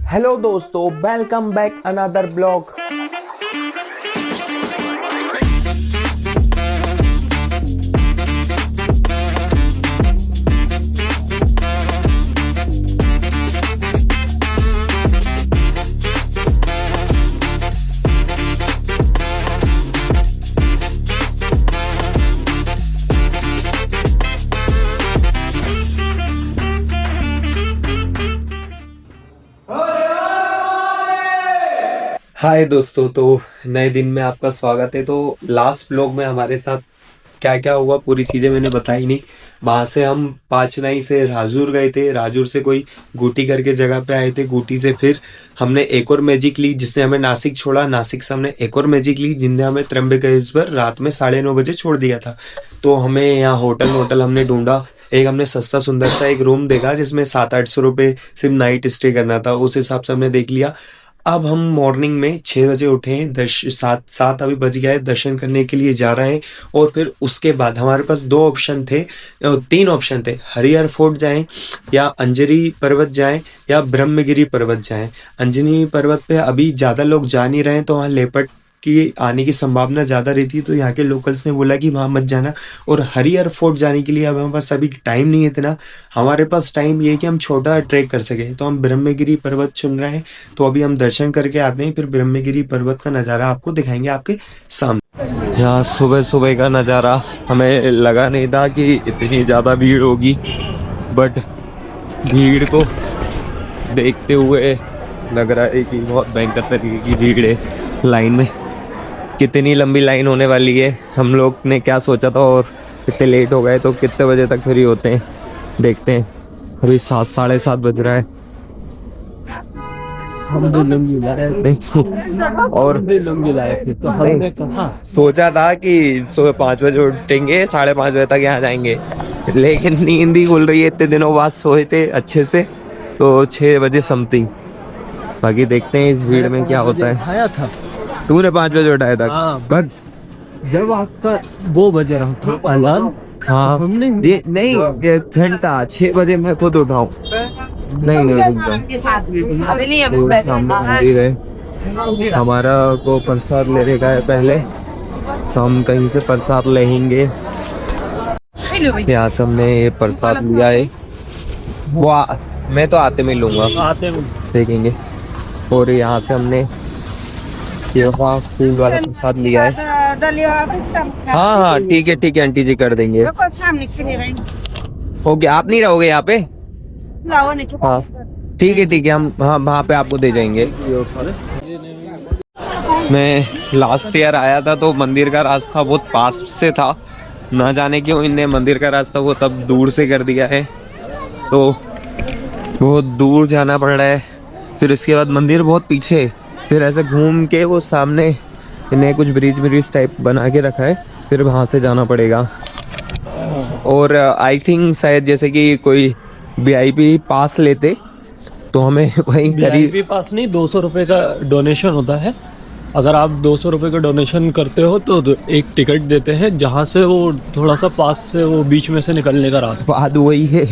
Hello दोस्तों, welcome back another blog. हाय दोस्तों, तो नए दिन में आपका स्वागत है। तो लास्ट ब्लॉग में हमारे साथ क्या क्या हुआ पूरी चीजें मैंने बताई नहीं। वहां से हम पाचनाई से राजूर गए थे, राजूर से कोई गुटी करके जगह पे आए थे, गुटी से फिर हमने एक और मैजिक ली जिसने हमें नासिक छोड़ा, नासिक से हमने एक और मैजिक ली जिनने हमें त्र्यंबकेश्वर रात में 9:30 बजे छोड़ दिया था। तो हमें यहाँ होटल हमने ढूंढा। एक हमने सस्ता सुंदर सा एक रूम देखा जिसमें 700-800 रुपये सिर्फ नाइट स्टे करना था, उस हिसाब से हमने देख लिया। अब हम मॉर्निंग में 6 बजे उठे हैं, 7 अभी बज गया है, दर्शन करने के लिए जा रहे हैं। और फिर उसके बाद हमारे पास 3 ऑप्शन थे, हरिहर फोर्ट जाएं या अंजनी पर्वत जाएं या ब्रह्मगिरी पर्वत जाएं। अंजनी पर्वत पे अभी ज़्यादा लोग जा नहीं रहे हैं, तो वहाँ लेपर्ड की आने की संभावना ज़्यादा रहती है, तो यहाँ के लोकल्स ने बोला कि वहाँ मत जाना। और हरिहर फोर्ट जाने के लिए अब हमारे पास अभी टाइम नहीं है इतना। हमारे पास टाइम ये है कि हम छोटा ट्रैक कर सकें, तो हम ब्रह्मगिरी पर्वत चुन रहे हैं। तो अभी हम दर्शन करके आते हैं, फिर ब्रह्मगिरी पर्वत का नज़ारा आपको दिखाएंगे आपके सामने। यहाँ सुबह सुबह का नज़ारा हमें लगा नहीं था कि इतनी ज़्यादा भीड़ होगी, बट भीड़ को देखते हुए लग रहा है कि बहुत भयंकर तरीके की भीड़ है। लाइन में कितनी लंबी लाइन होने वाली है, हम लोग ने क्या सोचा था और कितने लेट हो गए, तो कितने बजे तक फ्री होते हैं देखते हैं। अभी 7-7:30 बज रहा है। हम भी लंबी लाए और तो हमने कहा सोचा था कि सुबह 5 बजे उठेंगे, 5:30 बजे तक यहाँ जाएंगे, लेकिन नींद ही खुल रही है। इतने दिनों बाद सोए थे अच्छे से, तो 6 बजे समथिंग। बाकी देखते हैं इस भीड़ में क्या होता है। आया था तूने 5 बजे उठाया था? हाँ, बस जब आपका 2 बजे रहा था अलार्म। हाँ, हमने नहीं घंटा 6 बजे मैं खुद उठाऊं। नहीं सामने मंदिर है, हमारा को प्रसाद लेने का है पहले, तो हम कहीं से प्रसाद लेंगे। यहाँ से हमने ये प्रसाद लिया है, वो मैं तो आते में लूंगा, आते में देखेंगे। और यहाँ से हमने फूल वाला प्रसाद लिया है। हाँ ठीक है आंटी जी, कर देंगे। ओके, आप नहीं रहोगे यहाँ पे? हाँ ठीक है, हम हाँ वहाँ पे आपको दे जाएंगे। मैं लास्ट ईयर आया था तो मंदिर का रास्ता बहुत पास से था, ना जाने क्यों इनने मंदिर का रास्ता वो तब दूर से कर दिया है, तो बहुत दूर जाना पड़ रहा है। फिर इसके बाद मंदिर बहुत पीछे, फिर ऐसे घूम के वो सामने इन्हें कुछ ब्रिज टाइप बना के रखा है, फिर वहाँ से जाना पड़ेगा। और आई थिंक शायद जैसे कि कोई VIP पास लेते तो हमें वहीं VIP पास नहीं, 200 रुपये का डोनेशन होता है। अगर आप 200 रुपये का डोनेशन करते हो तो एक टिकट देते हैं, जहाँ से वो थोड़ा सा पास से वो बीच में से निकलने का रास्ता। बात वही है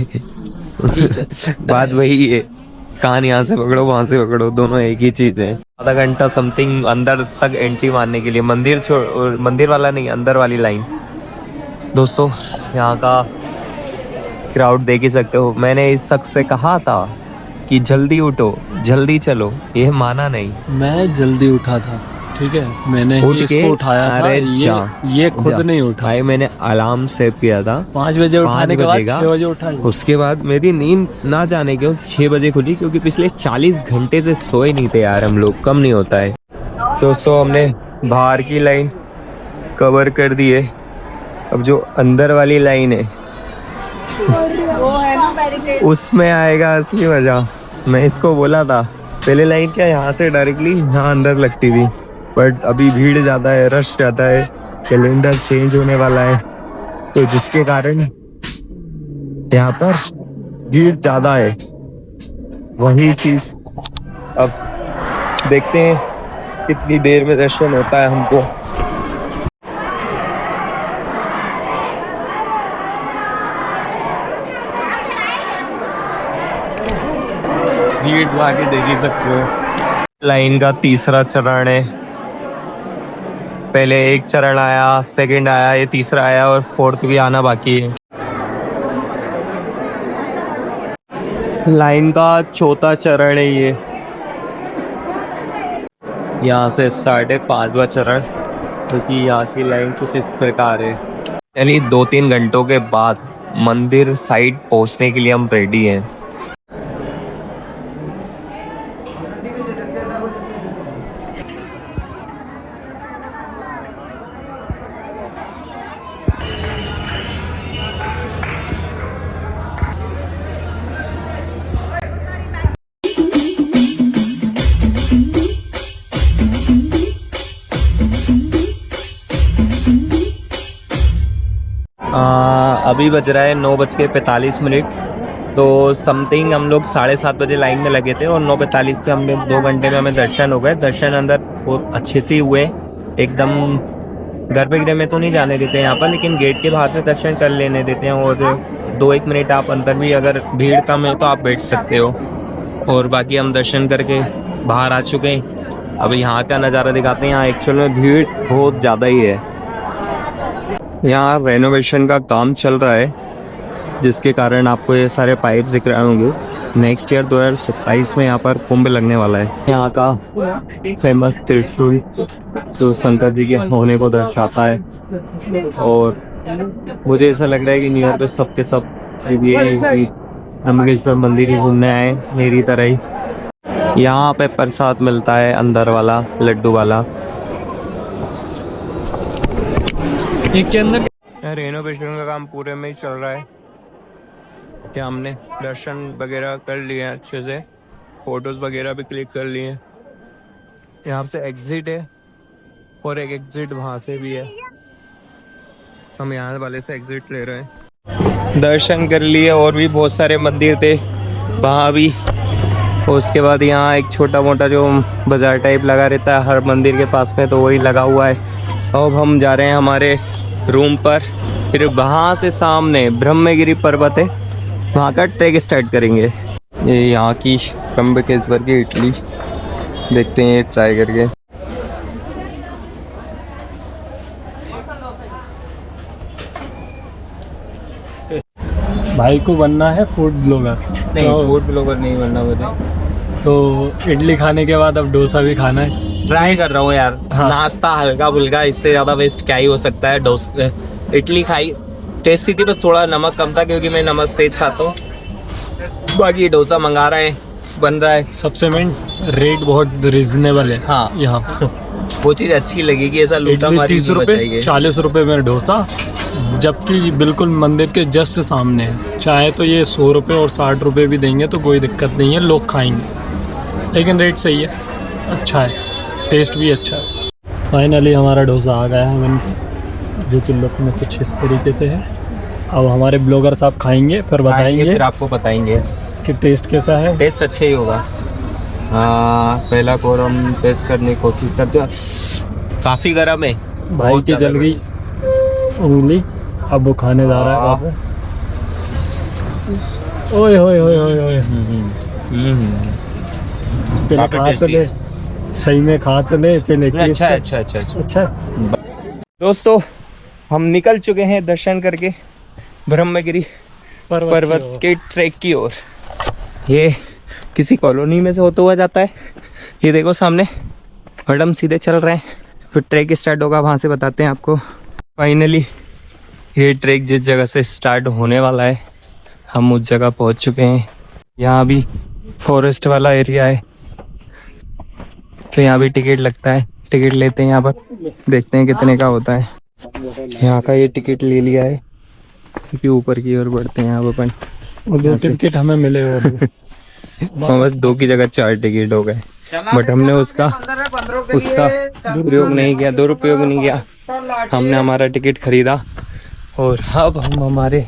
बात वही है, कान यहाँ से पकड़ो वहाँ से पकड़ो, दोनों एक ही चीज है। आधा घंटा समथिंग अंदर तक एंट्री मारने के लिए, मंदिर वाला नहीं, अंदर वाली लाइन। दोस्तों यहाँ का क्राउड देख ही सकते हो। मैंने इस शख्स से कहा था कि जल्दी उठो जल्दी चलो, ये माना नहीं। मैं जल्दी उठा था, ठीक है, मैंने ही इसको उठाया था। ये खुद नहीं उठा भाई, मैंने अलार्म सेट किया था 5 बजे उठाने के बाद 6 बजे उठाई। उसके बाद मेरी नींद ना जाने क्यों 6 बजे खुली, क्योंकि पिछले 40 घंटे से सोए नहीं थे यार हम लोग, कम नहीं होता है। दोस्तों हमने बाहर की लाइन कवर कर दी है, अब जो अंदर वाली लाइन है उसमें आएगा असली मजा। मैं इसको बोला था पहले लाइन क्या यहाँ से डायरेक्टली यहाँ अंदर लगती थी, बट अभी भीड़ ज़्यादा है, रश ज़्यादा है, कैलेंडर चेंज होने वाला है, तो जिसके कारण यहाँ पर भीड़ ज़्यादा है। वही चीज़ अब देखते हैं कितनी देर में दर्शन होता है हमको। भीड़ आगे देख ही सकते हो। लाइन का तीसरा चरण है। पहले एक चरण आया, सेकंड आया, ये तीसरा आया और फोर्थ भी आना बाकी है। लाइन का चौथा चरण है ये। यहाँ से 5.5वां चरण, क्योंकि यहाँ की लाइन कुछ इस प्रकार है। यानी 2-3 घंटों के बाद मंदिर साइड पहुँचने के लिए हम रेडी हैं। अभी बज रहा है 9:45। तो समथिंग हम लोग 7:30 बजे लाइन में लगे थे और 9:45 पे हम लोग 2 घंटे में हमें दर्शन हो गए। दर्शन अंदर बहुत अच्छे से हुए, एकदम गर्भगृह में तो नहीं जाने देते यहाँ पर, लेकिन गेट के बाहर से दर्शन कर लेने देते हैं। और 2-1 मिनट आप अंदर भी, अगर भीड़ कम है तो आप बैठ सकते हो। और बाकी हम दर्शन करके बाहर आ चुके हैं। अब यहाँ का नज़ारा दिखाते हैं। यहाँ एक्चुअल में भीड़ बहुत ज़्यादा ही है। यहाँ रेनोवेशन का काम चल रहा है, जिसके कारण आपको ये सारे पाइप दिख रहे होंगे। नेक्स्ट ईयर 2027 में यहाँ पर कुंभ लगने वाला है। यहाँ का फेमस त्रिशूल जो शंकर जी के होने को दर्शाता है। और मुझे ऐसा लग रहा है कि न्यू ईयर पे सबके सब अमृतसर मंदिर ही घूमने आए मेरी तरह ही। यहाँ पे प्रसाद मिलता है अंदर वाला, लड्डू वाला। के अंदर रेनोवेशन का काम पूरे में ही चल रहा है। क्या हमने दर्शन वगैरह कर लिए हैं अच्छे से, फोटोज वगैरह भी क्लिक कर लिए हैं। यहाँ से एग्जिट है और एक एग्जिट वहाँ से भी है। हम यहाँ वाले से एग्जिट ले रहे हैं। दर्शन कर लिए, और भी बहुत सारे मंदिर थे वहाँ भी। उसके बाद यहाँ एक छोटा मोटा जो बाजार टाइप लगा रहता है हर मंदिर के पास में, तो वही लगा हुआ है। अब हम जा रहे हैं हमारे रूम पर। फिर वहाँ से सामने ब्रह्मगिरी पर्वत है, वहाँ का ट्रैक स्टार्ट करेंगे। ये यहाँ की त्र्यंबकेश्वर की इडली देखते हैं, ट्राई करके। भाई को बनना है फूड ब्लॉगर। नहीं, फूड ब्लॉगर नहीं बनना मुझे। तो इडली खाने के बाद अब डोसा भी खाना है। ट्राई कर रहा हूँ यार। हाँ। नाश्ता हल्का फुल्का, इससे ज़्यादा वेस्ट क्या ही हो सकता है। डोसा इडली खाई, टेस्टी थी, बस थोड़ा नमक कम था क्योंकि मैं नमक तेज खाता हूँ। बाकी डोसा मंगा रहे हैं, बन रहा है। सबसे मेन रेट बहुत रिजनेबल है। हाँ, यहाँ वो चीज़ अच्छी लगेगी। ऐसा लूटा इडली मारी 30 रुपये, 40 रुपये में डोसा, जबकि बिल्कुल मंदिर के जस्ट सामने है। चाहे तो ये 100 रुपये और 60 रुपये भी देंगे तो कोई दिक्कत नहीं है, लोग खाएंगे। लेकिन रेट सही है, अच्छा है, टेस्ट भी अच्छा है। फाइनली हमारा डोसा आ गया है बन के, जो कि लोग में कुछ इस तरीके से है। अब हमारे ब्लॉगर साहब खाएंगे, फिर बताएंगे, फिर आपको बताएंगे कि टेस्ट कैसा है। टेस्ट अच्छा ही होगा। हाँ, पहला कोर हम टेस्ट करने की कोशिश करते हैं। काफ़ी गर्म है भाई की जल गई उंगली, अब वो खाने जा रहा है वापस। ओए होए होए होए होए, पहले खा तो ले, सही में खा तो ले पहले। अच्छा अच्छा अच्छा अच्छा अच्छा। दोस्तों, हम निकल चुके हैं दर्शन करके ब्रह्मगिरी पर्वत के ट्रैक की ओर। ये किसी कॉलोनी में से होता हुआ जाता है। ये देखो सामने, और हम सीधे चल रहे हैं। फिर ट्रैक स्टार्ट होगा, वहाँ से बताते हैं आपको। फाइनली ये ट्रैक जिस जगह से स्टार्ट होने वाला है, हम उस जगह पहुँच चुके हैं। यहाँ भी फॉरेस्ट वाला एरिया है, तो यहाँ भी टिकट लगता है। टिकट लेते हैं यहाँ पर, देखते हैं कितने का होता है। यहाँ का ये टिकट ले लिया है, क्योंकि ऊपर की ओर बढ़ते हैं यहाँ अपन। और 2 टिकट हमें मिले और बस 2 की जगह 4 टिकट हो गए, बट हमने उसका दुरुपयोग नहीं किया, दुरुपयोग नहीं किया। हमने हमारा टिकट खरीदा और अब हम हमारे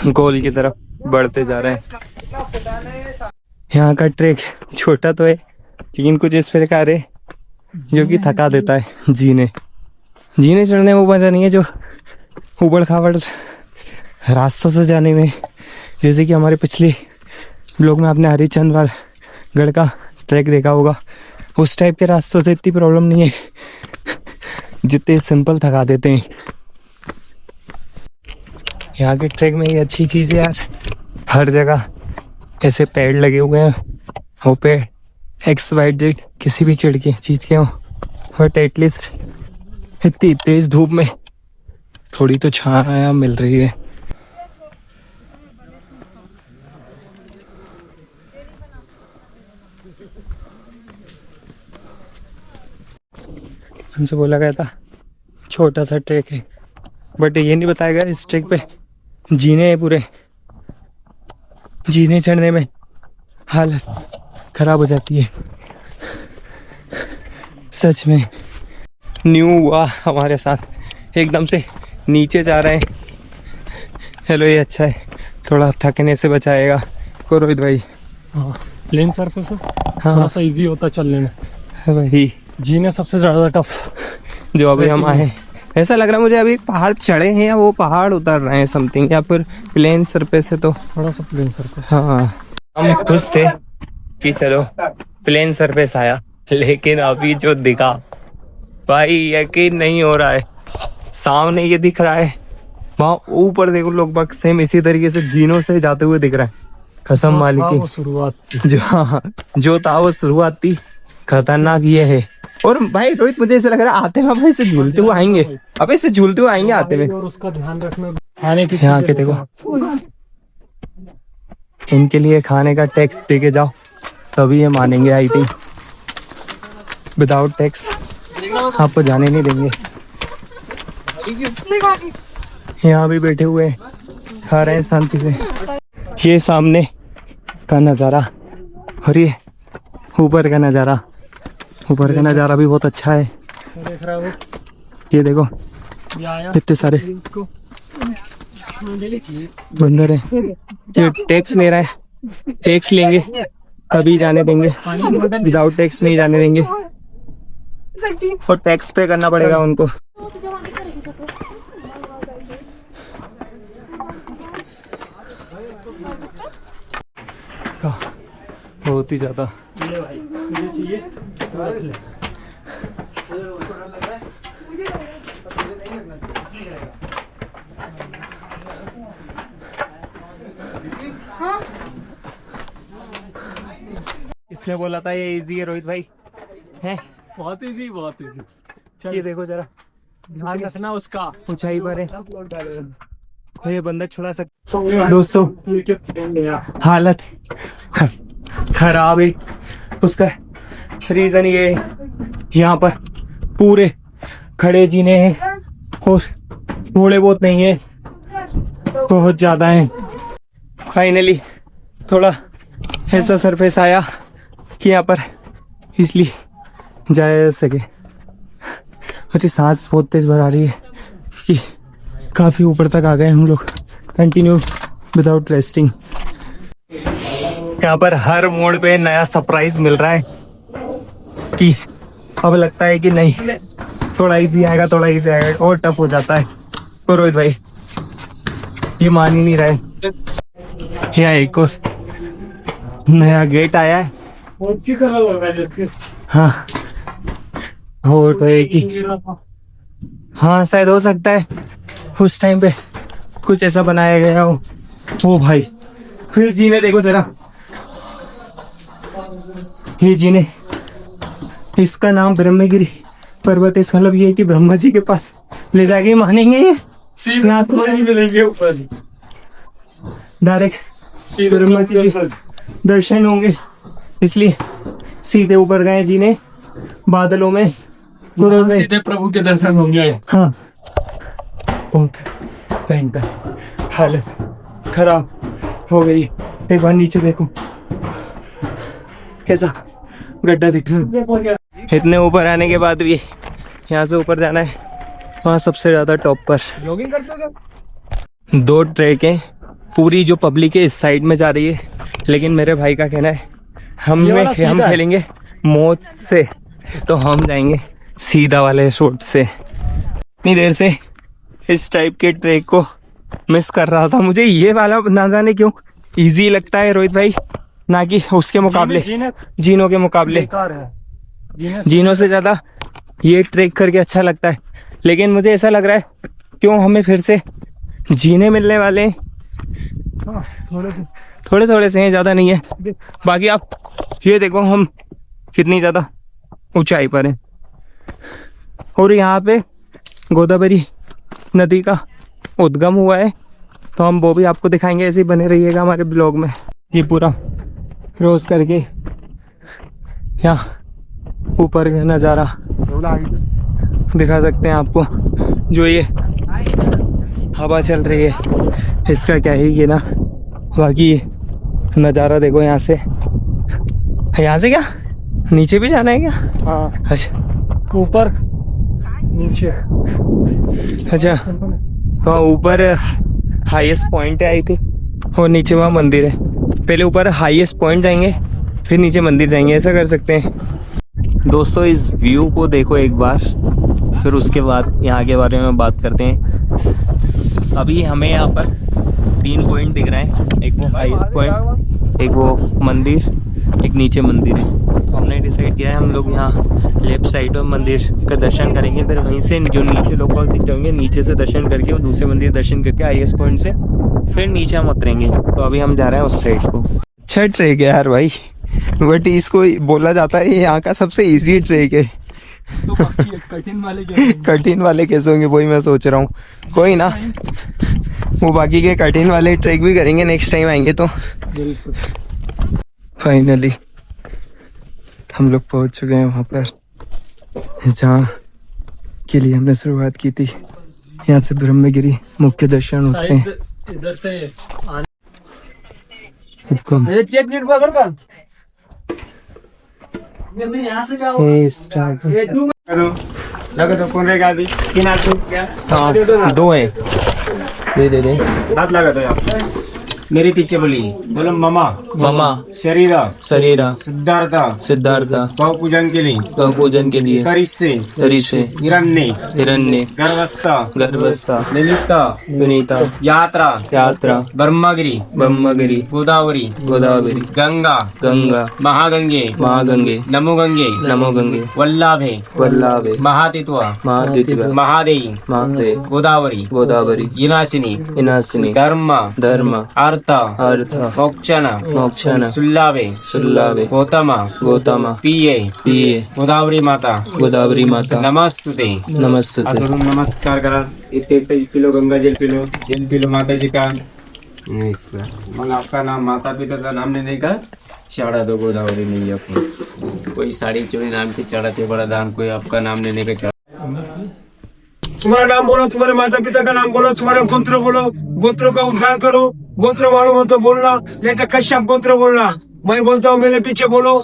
गोल की तरफ बढ़ते जा रहे हैं। यहाँ का ट्रैक छोटा तो है, लेकिन कुछ इस प्रकार है जो कि थका देता है। जीने चढ़ने में वो मजा नहीं है जो उबड़ खाबड़ रास्तों से जाने में। जैसे कि हमारे पिछले ब्लॉग में आपने हरिचंद वाला गढ़ का ट्रैक देखा होगा, उस टाइप के रास्तों से इतनी प्रॉब्लम नहीं है जितने सिंपल थका देते हैं। यहाँ के ट्रैक में ये अच्छी चीज़ है यार, हर जगह ऐसे पेड़ लगे हुए हैं, वो पेड़ XYZ किसी भी चिड़ के चीज़ के हों, बट एटलीस्ट इतनी तेज धूप में थोड़ी तो छाया मिल रही है। हमसे बोला गया था छोटा सा ट्रैक है, बट ये नहीं बताया गया इस ट्रैक पे जीने हैं पूरे, जीने चढ़ने में हालत खराब हो जाती है सच में। न्यू हुआ हमारे साथ, एकदम से नीचे जा रहे हैं। चलो ये अच्छा है, थोड़ा थकने से बचाएगा को रोहित भाई। हाँ, प्लेन सरफेस है, हाँ थोड़ा सा इजी होता है चलने में। वही जीने सबसे ज़्यादा टफ। जो अभी हम आए, ऐसा लग रहा है मुझे अभी पहाड़ चढ़े हैं या वो पहाड़ उतर रहे हैं समथिंग, या फिर प्लेन सरफेस है तो थोड़ा सा प्लेन सरफेस। हाँ। हम खुश थे कि चलो प्लेन सरफेस आया, लेकिन अभी जो दिखा भाई यकीन नहीं हो रहा है। सामने ये दिख रहा है, वहाँ ऊपर देखो लोग बाग सेम इसी तरीके से जीनों से जाते हुए दिख रहा है। कसम मालिक वो की, शुरुआत थी। जो था वो शुरुआत थी, खतरनाक ये है। और भाई रोहित मुझे ऐसा लग रहा है आते हुए अब ऐसे झूलते हुए आएंगे, अब ऐसे झूलते हुए आएंगे आते हुए। और उसका ध्यान रखना, खाने की यहाँ के देखो, इनके लिए खाने का टैक्स दे के जाओ तभी ये मानेंगे। आई थिंक विदाउट टैक्स आपको जाने नहीं देंगे। यहाँ भी बैठे हुए हैं, खा रहे हैं शांति से। ये सामने का नज़ारा और ये ऊपर का नज़ारा, ऊपर का नज़ारा भी बहुत अच्छा है। देख रहा है वो, ये देखो ये आया कितने सारे इसको। बंदर है। ये टैक्स ले रहा है, टैक्स लेंगे तभी जाने देंगे, विदाउट टैक्स नहीं जाने देंगे। और टैक्स पे करना पड़ेगा उनको। बहुत ही ज्यादा इसने बोला था ये इजी है रोहित भाई, है बहुत इजी, बहुत इजी। ये देखो जरा ध्यान रखना उसका। ऊंचाई पर है तो ये बंदा छुड़ा सकता। दोस्तों हालत खराब है, उसका रीजन ये है यहाँ पर पूरे खड़े जीने हैं और थोड़े बहुत नहीं है, बहुत ज्यादा है। फाइनली थोड़ा ऐसा सरफेस आया कि यहाँ पर इसलिए जाया जा सके। मुझे सांस बहुत तेज भर आ रही है कि काफी ऊपर तक आ गए हम लोग, कंटिन्यू विदाउट रेस्टिंग। यहाँ पर हर मोड़ पे नया सरप्राइज मिल रहा है कि अब लगता है कि नहीं थोड़ा इजी आएगा, थोड़ा इजी आएगा, और टफ हो जाता है। तो रोहित भाई ये मान ही नहीं रहा है। यहाँ एक और नया गेट आया है। हाँ हो तो एक ही, हाँ शायद हो सकता है उस टाइम पे कुछ ऐसा बनाया गया हो। ओ भाई फिर जीने देखो जरा, ये जीने, इसका नाम ब्रह्मगिरी पर्वत है। इसका मतलब ये है कि ब्रह्मा जी के पास ले जाके मानेंगे ये, यहाँ से नहीं मिलेंगे ऊपर, डायरेक्ट ब्रह्मा जी के दर्शन होंगे, इसलिए सीधे ऊपर गए जीने बादलों में, सीधे प्रभु के दर्शन होंगे। हाँ बहुत भयंकर हालत खराब हो गई। एक बार नीचे देखो कैसा गड्ढा दिख रहा है। इतने ऊपर आने के बाद भी यहाँ से ऊपर जाना है, वहाँ सबसे ज्यादा टॉप पर। जॉगिंग करते हो? दो ट्रैक है, पूरी जो पब्लिक है इस साइड में जा रही है, लेकिन मेरे भाई का कहना है हम खेलेंगे मौत से, तो हम जाएंगे सीधा वाले रोड से। इतनी देर से इस टाइप के ट्रैक को मिस कर रहा था। मुझे ये वाला ना जाने क्यों इजी लगता है रोहित भाई, ना कि उसके मुकाबले, जीनों के मुकाबले। बेकार है। जीनों से ज्यादा ये ट्रेक करके अच्छा लगता है। लेकिन मुझे ऐसा लग रहा है क्यों हमें फिर से जीने मिलने वाले हैं। थोड़े थोड़े से हैं, ज्यादा नहीं है। बाकी आप ये देखो हम कितनी ज्यादा ऊंचाई पर हैं और यहाँ पे गोदावरी नदी का उद्गम हुआ है, तो हम वो भी आपको दिखाएंगे। ऐसे ही बने रहिएगा हमारे ब्लॉग में। ये पूरा क्रॉस करके यहाँ ऊपर का नज़ारा दिखा सकते हैं आपको। जो ये हवा चल रही है इसका क्या ही ये ना, बाकी ये नज़ारा देखो यहाँ से। यहाँ से क्या नीचे भी जाना है क्या? हाँ, अच्छा ऊपर नीचे। अच्छा, हाँ ऊपर हाईएस्ट पॉइंट है आई थिंक, और नीचे वहाँ मंदिर है। पहले ऊपर हाईएस्ट पॉइंट जाएंगे फिर नीचे मंदिर जाएंगे, ऐसा कर सकते हैं। दोस्तों इस व्यू को देखो एक बार, फिर उसके बाद यहाँ के बारे में बात करते हैं। अभी हमें यहाँ पर 3 पॉइंट दिख रहे हैं, एक वो हाईएस्ट पॉइंट, एक वो मंदिर, एक नीचे मंदिर है। तो हमने डिसाइड किया है हम लोग यहाँ लेफ्ट साइड में मंदिर का दर्शन करेंगे, फिर वहीं से जो नीचे लोग दिख जाएंगे नीचे से दर्शन करके वो दूसरे मंदिर दर्शन करके हाईएस्ट पॉइंट से फिर नीचे हम उतरेंगे। तो अभी हम जा रहे हैं उस साइड को। अच्छा ट्रेक है यार भाई, बट इसको बोला जाता है ये यहाँ का सबसे इजी ट्रेक है। तो बाकी कठिन वाले क्या कठिन वाले कैसे होंगे वही मैं सोच रहा हूँ। कोई ना, वो बाकी के कठिन वाले ट्रेक भी करेंगे नेक्स्ट टाइम आएंगे तो। बिल्कुल। फाइनली हम लोग पहुंच चुके हैं वहाँ पर जहाँ के लिए हमने शुरुआत की थी। यहाँ से ब्रह्मगिरी मुख्य दर्शन होते हैं। इधर से हुक्म स्टार्ट। हाँ 2 है, दे दे। हाथ लगा दो आप मेरे पीछे बोलो ममा ममा शरीरा शरीरा सिद्धार्था सिद्धार्थ भाव पूजन के लिए पूजन के लिए करिष्ये तरीसे हिरण्य हिरण्य गर्भस्था गर्भस्था निमित्ता विनीता यात्रा यात्रा ब्रह्मगिरी ब्रह्मगिरी गोदावरी गोदावरी गंगा गंगा महागंगे महागंगे नमो गंगे नमो गंगे वल्लाभे वल्लाभे महातित्व महादित्य महादेवी महादेव गोदावरी गोदावरी विनाशिनी विनाशिनी धर्म धर्म अर्थ अर्थ मोक्षण मोक्षण सुल्लाभे सुल्लाभे गौतम गौतम पिये पिये गोदावरी माता गोदावरी माता नमस्तुते नमस्तुते। अधरून नमस्कार करा इथे पिलो गंगा जल पिलो माता जी का मग आपका नाम माता पिता का नाम लेने का चढ़ा दो गोदावरी नहीं अपनी कोई साड़ी चोरी नाम की चढ़ाते बड़ा दान कोई आपका नाम लेने का तुम्हारा नाम बोलो, तुम्हारे माता पिता का नाम बोलो, तुम्हारा गोत्र बोलो, गोत्रों का उद्धार करो। गोत्र मालूम हो तो बोलना, नहीं तो कश्यप गोत्र बोलना। मैं बोलता हूँ मेरे पीछे बोलो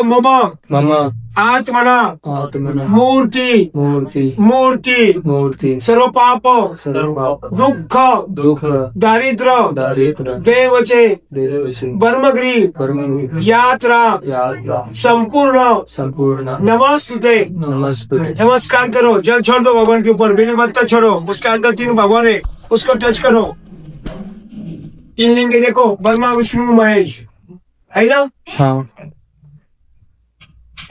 ममा मम आत्मना आत्मना मूर्ति मूर्ति मूर्ति मूर्ति सर्व पाप सर्वपाप दुख दुख दारिद्र दारिद्र देवचे देवचे ब्रह्मगिरी कर्मगिरी यात्रा यात्रा संपूर्ण संपूर्ण नमस्ते। नमस्ते। नमस्कार करो, जल छोड़ दो भगवान के ऊपर, बिना मत छोड़ो। उसके अंदर 3 भगवान है, उसको टच करो। 3 लिंग देखो, ब्रह्मा विष्णु महेश है ना। हाँ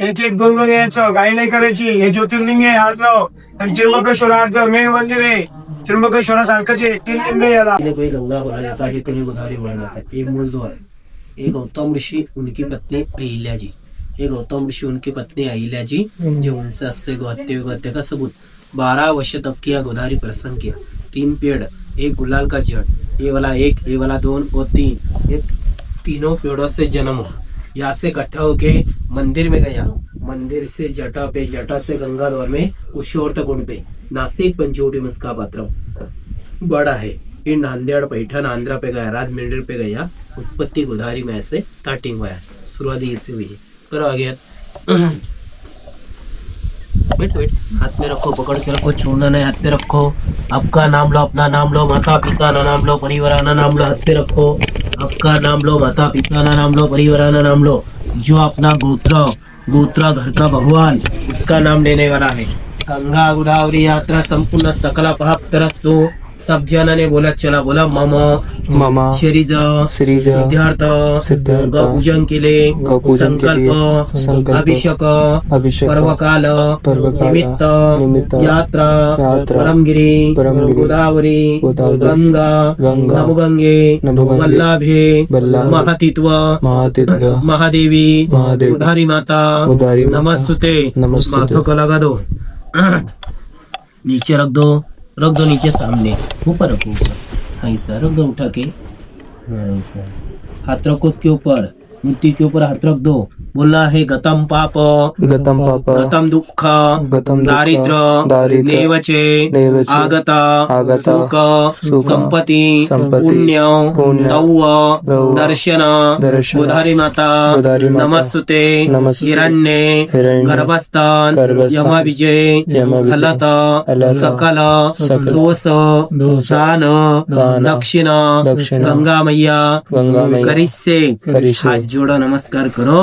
एक 2 यायचं, घाई नाही करायची। हे ज्योतिर्लिंग आहे अर्थ, आणि त्र्यंबकेश्वर अर्थ मेन मंदिर आहे। त्र्यंबकेश्वरा सारखंच आहे, 3 लिंग आहे याला। कोई गंगा बोला जाता है, कोई गोदावरी बोला जाता है। एक मूल 2 है। एक गौतम ऋषि उनकी पत्नी अहिल्या जी, एक गौतम ऋषि उनकी पत्नी अहिल्या जी, जो उनसे अस्से गोहत्या का सबूत 12 वर्ष तक किया गोदावरी प्रसंग किया। 3 पेड़, एक गुलाल का जड़, ये वाला 1, ये वाला 2 और 3, ये तीनों पेड़ों से जन्म हुआ। यहाँ से इकट्ठा होके मंदिर में गया, मंदिर से जटा पे, जटा से गंगाधर में कुशोर्त कुंड पे, नासिक पंचवटी में इसका पात्र बड़ा है। फिर नांदेड़ पैठण आंध्रा पे गया, राजमंदिर पे गया, उत्पत्ति गोदावरी में ऐसे स्टार्टिंग हुआ है, शुरुआत इससे हुई है। फिर आ गया वेट हाथ में रखो, पकड़ के रखो, छूना नहीं, हाथ में रखो। आपका नाम लो, अपना नाम लो, माता पिता ना नाम लो, परिवार ना नाम लो, हाथ में रखो। आपका नाम लो, माता पिता ना नाम लो, परिवार ना नाम लो। जो अपना गोत्र घर का भगवान उसका नाम लेने वाला है। गंगा गोदावरी यात्रा संपूर्ण सकल पाप तरस्तु सब जनाने बोला, चला बोला मम ममा शरीज श्रीज सिद्धार्थ सिद्धार्थ पूजन केले, गौपूजन केले, संकल्प संकल्प, अभिषेक अभिषेक, पर्वकाल पर्वकाल, निमित्त निमित्त, यात्रा यात्रा, परमगिरी परमगिरी, गोदावरी गोदावरी, गंगा गंगा, नमगंगे नमगंगे, वल्लभे वल्लभे, महतित्व महातीत्व, महादेवी महादेवी, उधारी माता उधारी माता, नमस्तुते। नमस्तुते। माथों को लगा दो, नीचे रख दो नीचे सामने, ऊपर रखो ऊपर, ऐसा रख दो उठा के, ऐसा हाथ रखो उसके ऊपर, मुट्ठी के ऊपर हाथ रख दो। बोलना है गतम पाप गतम पाप, गतम दुःख गतम दुःख, दारिद्र दारिद्र्य, नेवचे नेवचे, आगता आगता, सुख सुख, संपत्ति संपत्ति, पुण्य पुण्य, तौव तौव, दर्शन दर्शन, उधारी माता उधारी माता, नमस्तुते नमस्तुते, हिरण्ये हिरण्ये, गर्भस्थान गर्भस्थान, यमविजय यमविजय, हलत हलत, सकल सकल, दोष दान दान, दक्षिणा दक्षिणा, गंगा मैया गंगा मैया, करिष्ये। करिष्ये। हाथ जोड़ो नमस्कार करो,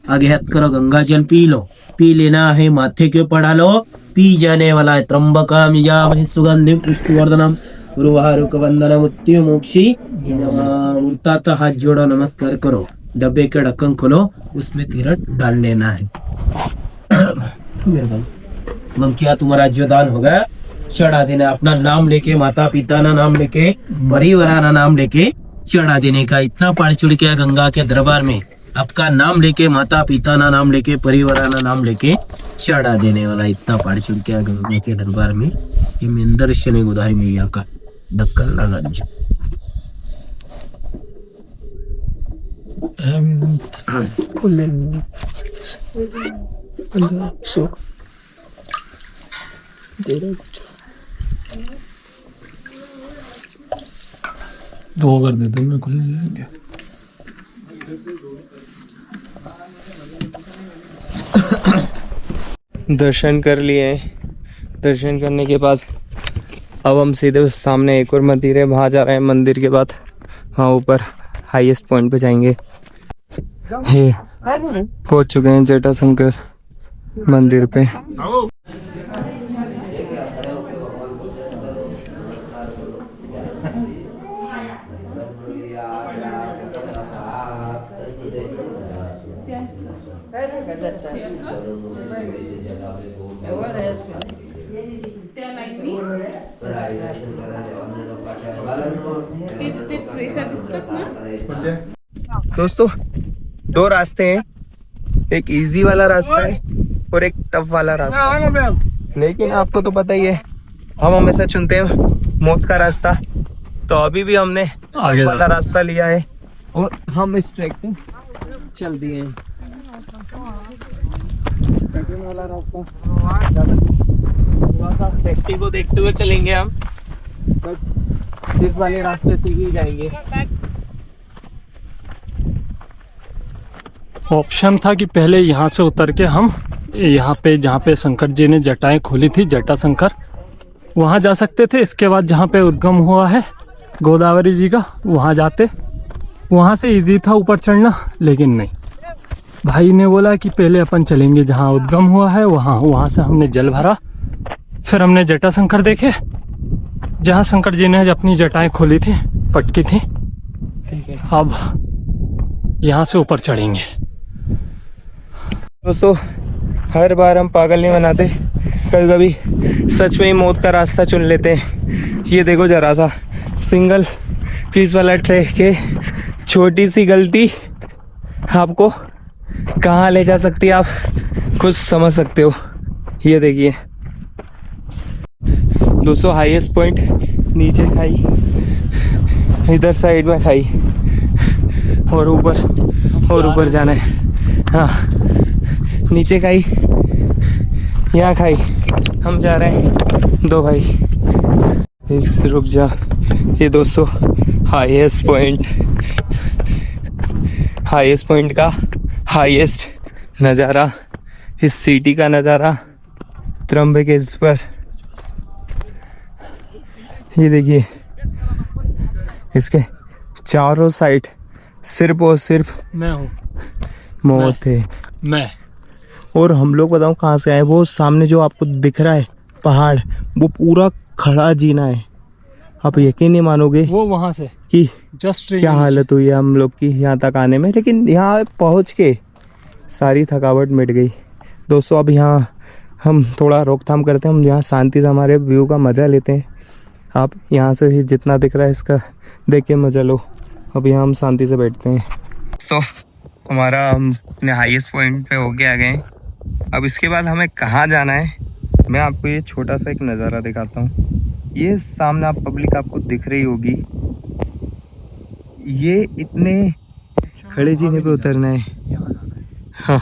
आगे हाथ करो, गंगा जल पी लो, पी लेना है माथे के ऊपर डालो, पी जाने वाला है त्र्यंबकम यजामहे सुगंधिम पुष्टिवर्धनम उर्वारुक वंदनम मृत्यु मोक्षी उठता हाथ जोड़ो नमस्कार करो, डब्बे के ढक्कन खोलो, उसमें तीरथ डाल लेना है। मम क्या तुम्हारा जो दान होगा चढ़ा देना, अपना नाम लेके माता पिता ना नाम लेके परिवार ना नाम लेके चढ़ा देने का। इतना पानी चुड़ के गंगा के दरबार में आपका नाम लेके माता पिता ना नाम लेके परिवार ना नाम लेके चढ़ा देने वाला, इतना पानी चुड़ के गंगा के दरबार में। ये मेंदर शनि गोदाई मैया का ढक्कन लगा दीजिए। दो कर देते मैं खुल जाएंगे। दर्शन कर लिए हैं। दर्शन करने के बाद अब हम सीधे उस सामने एक और मंदिर है, वहाँ जा रहे हैं। मंदिर के बाद वहाँ ऊपर हाईएस्ट पॉइंट पे जाएंगे। ये पहुंच चुके हैं जटाशंकर मंदिर पे। दोस्तों दो रास्ते हैं, एक इजी वाला रास्ता है और एक टफ वाला रास्ता है। लेकिन आपको तो पता ही है हम हमेशा चुनते हैं मौत का रास्ता, तो अभी भी हमने आगे वाला रास्ता लिया है और हम इस ट्रैक पे चल दिए हैं। वाला रास्ता टेस्टी को देखते हुए चलेंगे हम, बट इस वाले रास्ते से ही जाएंगे। ऑप्शन था कि पहले यहाँ से उतर के हम यहाँ पे जहाँ पे शंकर जी ने जटाएं खोली थी, जटा शंकर, वहाँ जा सकते थे। इसके बाद जहाँ पे उद्गम हुआ है गोदावरी जी का, वहाँ जाते, वहाँ से इजी था ऊपर चढ़ना। लेकिन नहीं, भाई ने बोला कि पहले अपन चलेंगे जहाँ उद्गम हुआ है वहाँ। वहाँ से हमने जल भरा, फिर हमने जटा शंकर देखे जहाँ शंकर जी ने अपनी जटाएं खोली थी, पटकी थी। अब यहाँ से ऊपर चढ़ेंगे। दोस्तों हर बार हम पागल नहीं बनाते, कभी कभी सच में ही मौत का रास्ता चुन लेते हैं। ये देखो जरा सा सिंगल पीस वाला ट्रैक के छोटी सी गलती आपको कहाँ ले जा सकती है, आप खुद समझ सकते हो। ये देखिए दोस्तों हाईएस्ट पॉइंट नीचे खाई, इधर साइड में खाई और ऊपर जाना है। हाँ नीचे खाई, यहाँ खाई, हम जा रहे हैं दो भाई। एक से रुक जा। ये दोस्तों हाईएस्ट पॉइंट का हाईएस्ट नज़ारा, इस सिटी का नज़ारा त्र्यंबकेश्वर। ये देखिए इसके चारों साइड सिर्फ और सिर्फ मैं हूँ, मौत है। मैं और हम लोग बताऊँ कहाँ से आए, वो सामने जो आपको दिख रहा है पहाड़, वो पूरा खड़ा जीना है। आप यकीन नहीं मानोगे वो वहाँ से कि जस्ट क्या हालत हुई है हम लोग की यहाँ तक आने में, लेकिन यहाँ पहुँच के सारी थकावट मिट गई। दोस्तों अब यहाँ हम थोड़ा रोकथाम करते हैं, हम यहाँ शांति से हमारे व्यू का मज़ा लेते हैं। आप यहाँ से ही जितना दिख रहा है इसका देख के मज़ा लो। अब यहाँ हम शांति से बैठते हैं। तो हमारा हम अपने हाईएस्ट पॉइंट पे होके आ गए। अब इसके बाद हमें कहाँ जाना है, मैं आपको ये छोटा सा एक नज़ारा दिखाता हूँ। ये सामने आप पब्लिक आपको दिख रही होगी, ये इतने खड़े जीने पे उतरना है। हाँ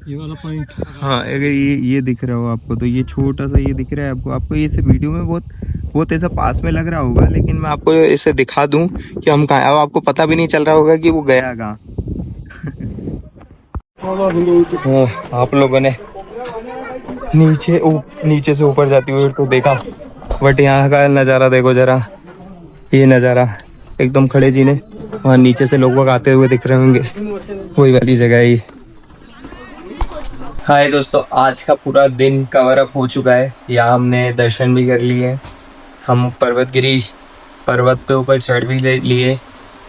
ये वाला पॉइंट। हाँ, अगर ये दिख रहा हो आपको तो ये छोटा सा ये दिख रहा है आपको ये इसे वीडियो में बहुत ऐसा पास में लग रहा होगा, लेकिन मैं आपको इसे दिखा दूं कि हम कहाँ, अब आपको पता भी नहीं चल रहा होगा कि वो गया कहाँ। आप लोगों ने नीचे से ऊपर जाती हुई तो देखा, बट यहाँ का नज़ारा देखो जरा, ये नज़ारा एकदम खड़े जीने, वहाँ नीचे से लोग आते हुए दिख रहे होंगे, वही वाली जगह है ये। हाय दोस्तों, आज का पूरा दिन कवर अप हो चुका है। यहाँ हमने दर्शन भी कर लिए, हम पर्वत पे ऊपर चढ़ भी लिए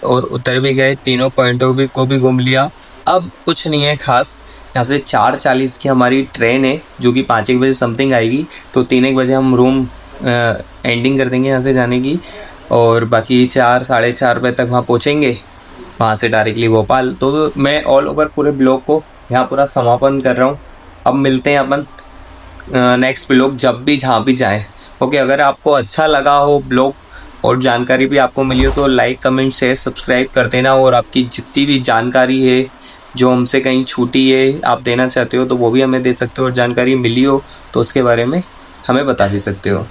और उतर भी गए, तीनों पॉइंटों को भी घूम लिया। अब कुछ नहीं है खास। यहाँ से 4:40 की हमारी ट्रेन है जो कि 5-1 बजे समथिंग आएगी, तो 3-1 बजे हम रूम एंडिंग कर देंगे यहाँ से जाने की, और बाकी 4-4:30 बजे तक वहाँ पहुँचेंगे, वहाँ से डायरेक्टली भोपाल। तो मैं ऑल ओवर पूरे ब्लॉग को यहाँ पूरा समापन कर रहा हूँ। अब मिलते हैं अपन नेक्स्ट ब्लॉग जब भी जहाँ भी जाएँ। ओके, अगर आपको अच्छा लगा हो ब्लॉग और जानकारी भी आपको मिली हो तो लाइक, कमेंट, शेयर, सब्सक्राइब कर देना, और आपकी जितनी भी जानकारी है जो हमसे कहीं छूटी है आप देना चाहते हो तो वो भी हमें दे सकते हो, और जानकारी मिली हो तो उसके बारे में हमें बता भी सकते हो।